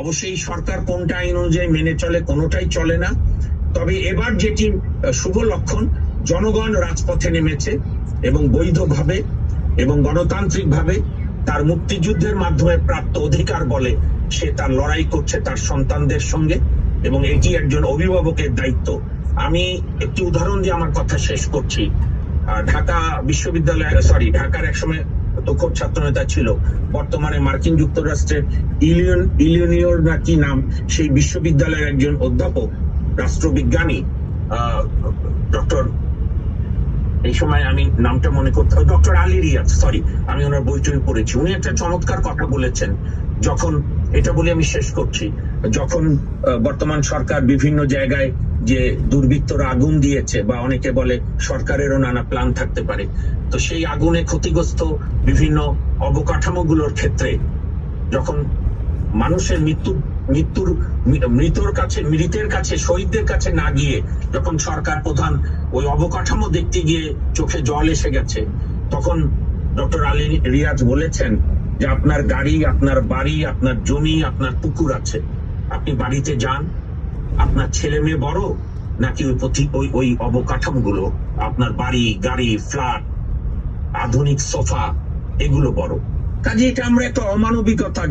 অবশ্যই সরকার কোনটা আইন অনুযায়ী মেনে চলে, কোনোটাই চলে না। তবে এবার যেটি শুভ লক্ষণ, জনগণ রাজপথে নেমেছে এবং বৈধভাবে এবং গণতান্ত্রিকভাবে তার মুক্তিযুদ্ধের মাধ্যমে প্রাপ্ত অধিকার বলে সে তার লড়াই করছে তার সন্তানদের সঙ্গে, এবং এটি একজন অভিভাবকের দায়িত্ব। আমি একটি উদাহরণ দিয়ে আমার কথা শেষ করছি। ঢাকা বিশ্ববিদ্যালয়, ঢাকার একসময় তখন ছাত্র নেতা ছিল, বর্তমানে মার্কিন যুক্তরাষ্ট্রের ইলিনয়ের না কি নাম, সেই বিশ্ববিদ্যালয়ের একজন অধ্যাপক, রাষ্ট্রবিজ্ঞানী, ডক্টর, এই সময় আমি নামটা মনে করতে, ডক্টর আলী রিয়াজ, আমি ওনার বইটই পড়েছি। উনি একটা চমৎকার কথা বলেছেন, যখন, এটা বলে আমি শেষ করছি, যখন বর্তমান সরকার বিভিন্ন জায়গায় যে দুর্বৃত্তরা আগুন দিয়েছে, বা অনেকে বলে সরকারেরও নানা প্ল্যান থাকতে পারে, তো সেই আগুনে ক্ষতিগ্রস্ত বিভিন্ন অবকাঠামোগুলোর ক্ষেত্রে যখন মানুষের মৃতের কাছে শহীদদের কাছে না গিয়ে যখন সরকার প্রধান ওই অবকাঠামো দেখতে গিয়ে চোখে জল এসে গেছে, তখন ডক্টর আলী রিয়াজ বলেছেন যে আপনার গাড়ি, আপনার বাড়ি, আপনার জমি, আপনার পুকুর আছে, আপনি বাড়িতে যান, আপনার ছেলে মেয়ে বড় নাকি ওই অবকাঠামোগুলো, আপনার বাড়ি, গাড়ি, ফ্ল্যাট, আধুনিক সোফা, এগুলো বড়? কাজে এটা আমরা একটা অমানবিকতা